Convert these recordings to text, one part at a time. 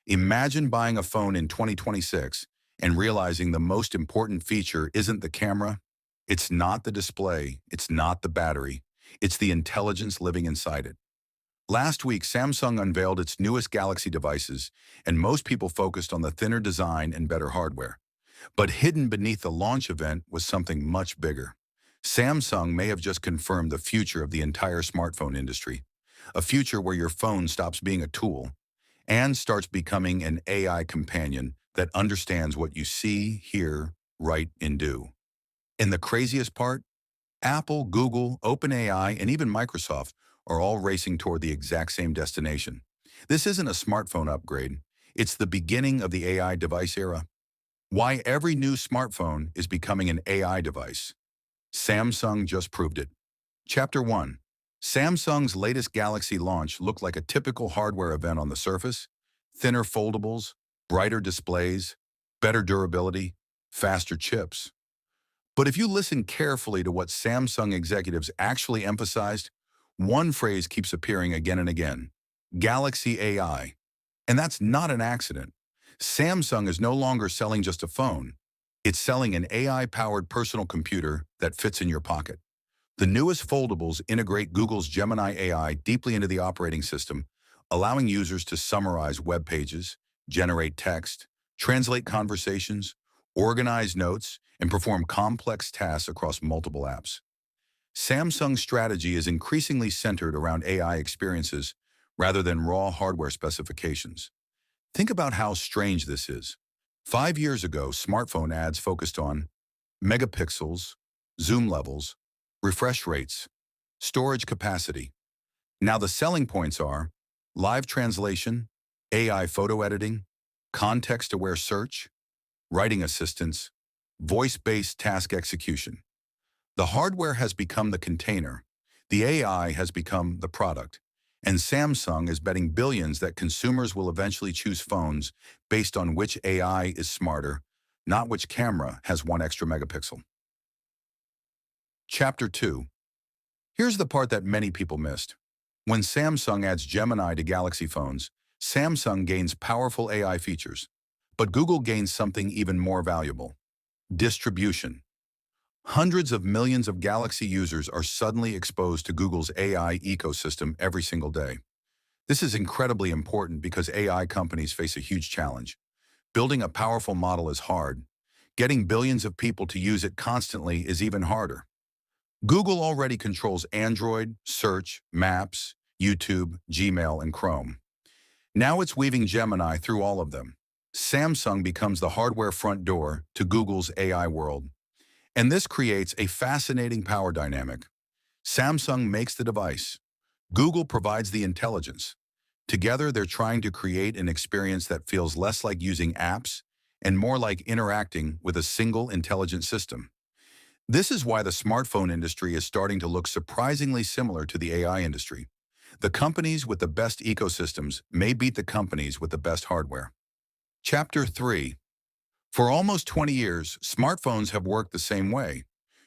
Imagine buying a phone in 2026 and realizing the most important feature isn't the camera, it's not the display, it's not the battery, it's the intelligence living inside it. Last week, Samsung unveiled its newest Galaxy devices, and most people focused on the thinner design and better hardware. But hidden beneath the launch event was something much bigger. Samsung may have just confirmed the future of the entire smartphone industry, a future where your phone stops being a tool and starts becoming an AI companion that understands what you see, hear, write, and do. And the craziest part? Apple, Google, OpenAI, and even Microsoft are all racing toward the exact same destination. This isn't a smartphone upgrade. It's the beginning of the AI device era. Why every new smartphone is becoming an AI device. Samsung just proved it. Chapter 1. Samsung's latest Galaxy launch looked like a typical hardware event on the surface: thinner foldables, brighter displays, better durability, faster chips. But if you listen carefully to what Samsung executives actually emphasized, one phrase keeps appearing again and again: Galaxy AI. And that's not an accident. Samsung is no longer selling just a phone. It's selling an AI-powered personal computer that fits in your pocket. The newest foldables integrate Google's Gemini AI deeply into the operating system, allowing users to summarize web pages, generate text, translate conversations, organize notes, and perform complex tasks across multiple apps. Samsung's strategy is increasingly centered around AI experiences rather than raw hardware specifications. Think about how strange this is. 5 years ago, smartphone ads focused on megapixels, zoom levels, refresh rates, storage capacity. Now the selling points are live translation, AI photo editing, context-aware search, writing assistance, voice-based task execution. The hardware has become the container, the AI has become the product, and Samsung is betting billions that consumers will eventually choose phones based on which AI is smarter, not which camera has one extra megapixel. Chapter 2. Here's the part that many people missed. When Samsung adds Gemini to Galaxy phones, Samsung gains powerful AI features. But Google gains something even more valuable: distribution. Hundreds of millions of Galaxy users are suddenly exposed to Google's AI ecosystem every single day. This is incredibly important because AI companies face a huge challenge. Building a powerful model is hard. Getting billions of people to use it constantly is even harder. Google already controls Android, Search, Maps, YouTube, Gmail, and Chrome. Now it's weaving Gemini through all of them. Samsung becomes the hardware front door to Google's AI world. And this creates a fascinating power dynamic. Samsung makes the device. Google provides the intelligence. Together, they're trying to create an experience that feels less like using apps and more like interacting with a single intelligent system. This is why the smartphone industry is starting to look surprisingly similar to the AI industry. The companies with the best ecosystems may beat the companies with the best hardware. Chapter 3. For almost 20 years, smartphones have worked the same way.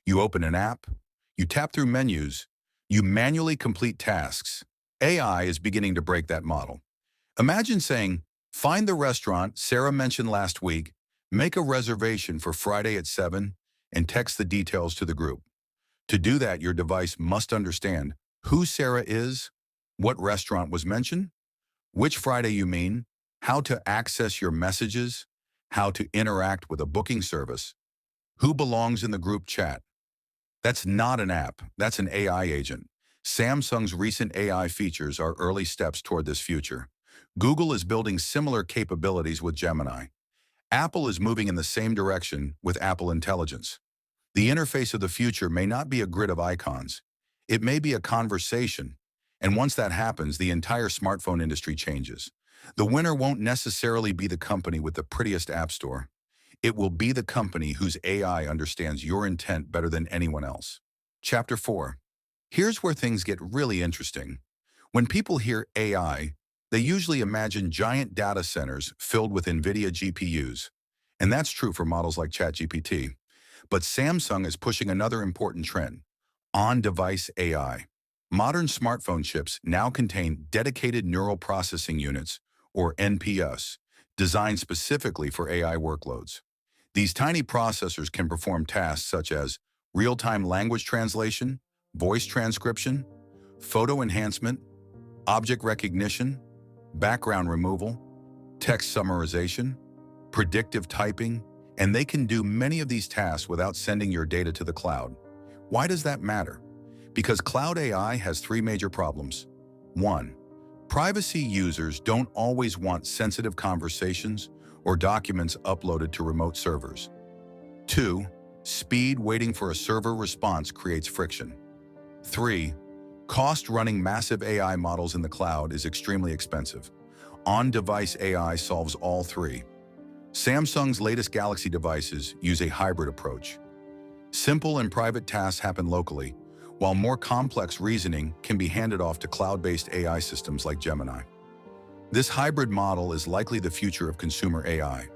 You open an app, you tap through menus, you manually complete tasks. AI is beginning to break that model. Imagine saying, "Find the restaurant Sarah mentioned last week, make a reservation for Friday at 7, and text the details to the group." To do that, your device must understand who Sarah is, what restaurant was mentioned, which Friday you mean, how to access your messages, how to interact with a booking service, who belongs in the group chat. That's not an app, that's an AI agent. Samsung's recent AI features are early steps toward this future. Google is building similar capabilities with Gemini. Apple is moving in the same direction with Apple Intelligence. The interface of the future may not be a grid of icons. It may be a conversation. And once that happens, the entire smartphone industry changes. The winner won't necessarily be the company with the prettiest app store. It will be the company whose AI understands your intent better than anyone else. Chapter 4. Here's where things get really interesting. When people hear AI, they usually imagine giant data centers filled with NVIDIA GPUs. And that's true for models like ChatGPT. But Samsung is pushing another important trend: on-device AI. Modern smartphone chips now contain dedicated neural processing units, or NPUs, designed specifically for AI workloads. These tiny processors can perform tasks such as real-time language translation, voice transcription, photo enhancement, object recognition, background removal, text summarization, predictive typing, and they can do many of these tasks without sending your data to the cloud. Why does that matter? Because cloud AI has three major problems. 1. Privacy. Users don't always want sensitive conversations or documents uploaded to remote servers. 2. Speed. Waiting for a server response creates friction. 3. Cost. Running massive AI models in the cloud is extremely expensive. On-device AI solves all three. Samsung's latest Galaxy devices use a hybrid approach. Simple and private tasks happen locally, while more complex reasoning can be handed off to cloud-based AI systems like Gemini. This hybrid model is likely the future of consumer AI.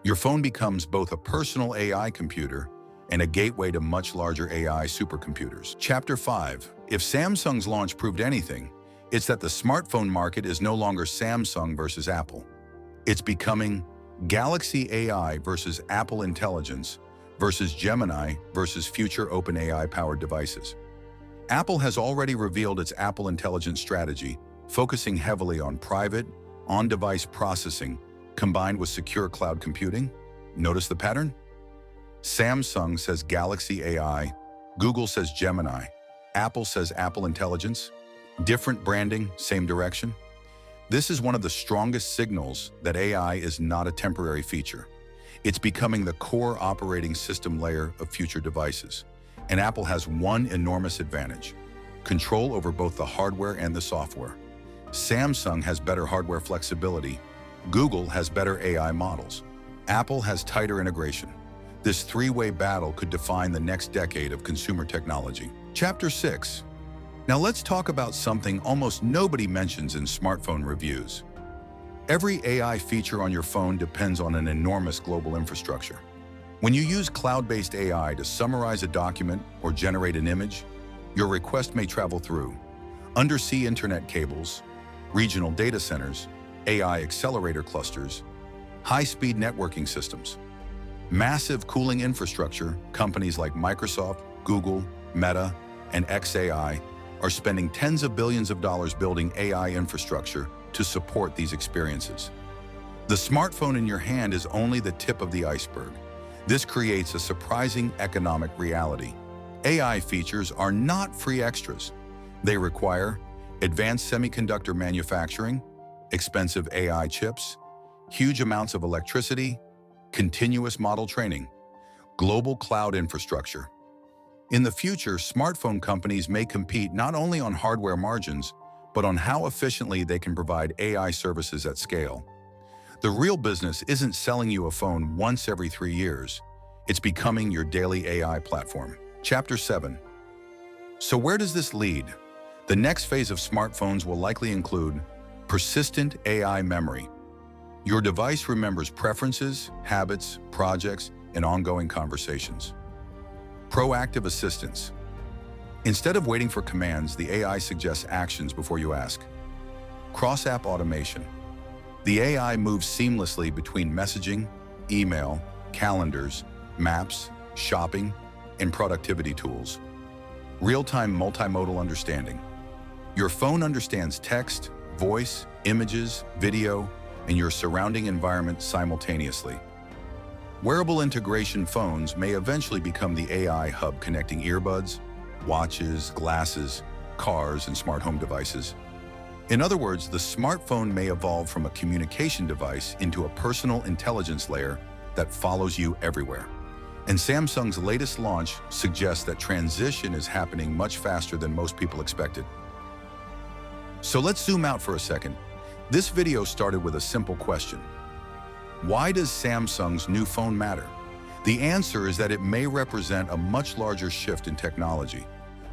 Your phone becomes both a personal AI computer and a gateway to much larger AI supercomputers. Chapter 5. If Samsung's launch proved anything, it's that the smartphone market is no longer Samsung versus Apple. It's becoming Galaxy AI versus Apple Intelligence versus Gemini versus future OpenAI-powered devices. Apple has already revealed its Apple Intelligence strategy, focusing heavily on private, on-device processing combined with secure cloud computing. Notice the pattern? Samsung says Galaxy AI, Google says Gemini, Apple says Apple Intelligence. Different branding, same direction. This is one of the strongest signals that AI is not a temporary feature. It's becoming the core operating system layer of future devices. And Apple has one enormous advantage: control over both the hardware and the software. Samsung has better hardware flexibility. Google has better AI models. Apple has tighter integration. This three-way battle could define the next decade of consumer technology. Chapter 6. Now let's talk about something almost nobody mentions in smartphone reviews. Every AI feature on your phone depends on an enormous global infrastructure. When you use cloud-based AI to summarize a document or generate an image, your request may travel through undersea internet cables, regional data centers, AI accelerator clusters, high-speed networking systems, massive cooling infrastructure. Companies like Microsoft, Google, Meta, and xAI are spending tens of billions of dollars building AI infrastructure to support these experiences. The smartphone in your hand is only the tip of the iceberg. This creates a surprising economic reality. AI features are not free extras. They require advanced semiconductor manufacturing, expensive AI chips, huge amounts of electricity, continuous model training, global cloud infrastructure. In the future, smartphone companies may compete not only on hardware margins, but on how efficiently they can provide AI services at scale. The real business isn't selling you a phone once every 3 years. It's becoming your daily AI platform. Chapter 7. So where does this lead? The next phase of smartphones will likely include persistent AI memory. Your device remembers preferences, habits, projects, and ongoing conversations. Proactive assistance. Instead of waiting for commands, the AI suggests actions before you ask. Cross-app automation. The AI moves seamlessly between messaging, email, calendars, maps, shopping, and productivity tools. Real-time multimodal understanding. Your phone understands text, voice, images, video, and your surrounding environment simultaneously. Wearable integration. Phones may eventually become the AI hub connecting earbuds, watches, glasses, cars, and smart home devices. In other words, the smartphone may evolve from a communication device into a personal intelligence layer that follows you everywhere. And Samsung's latest launch suggests that transition is happening much faster than most people expected. So let's zoom out for a second. This video started with a simple question. Why does Samsung's new phone matter? The answer is that it may represent a much larger shift in technology.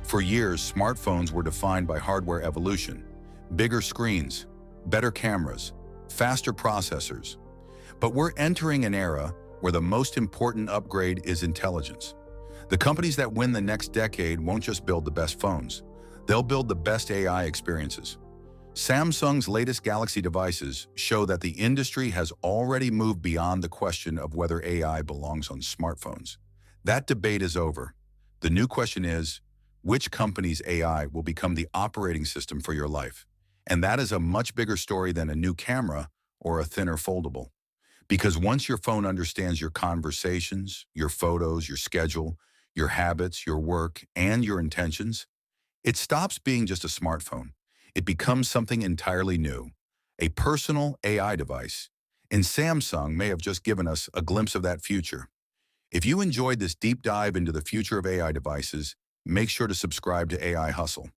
For years, smartphones were defined by hardware evolution: bigger screens, better cameras, faster processors. But we're entering an era where the most important upgrade is intelligence. The companies that win the next decade won't just build the best phones. They'll build the best AI experiences. Samsung's latest Galaxy devices show that the industry has already moved beyond the question of whether AI belongs on smartphones. That debate is over. The new question is, which company's AI will become the operating system for your life? And that is a much bigger story than a new camera or a thinner foldable. Because once your phone understands your conversations, your photos, your schedule, your habits, your work, and your intentions, it stops being just a smartphone. It becomes something entirely new, a personal AI device. And Samsung may have just given us a glimpse of that future. If you enjoyed this deep dive into the future of AI devices, make sure to subscribe to AI Hustle.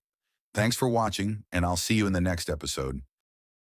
Thanks for watching, and I'll see you in the next episode.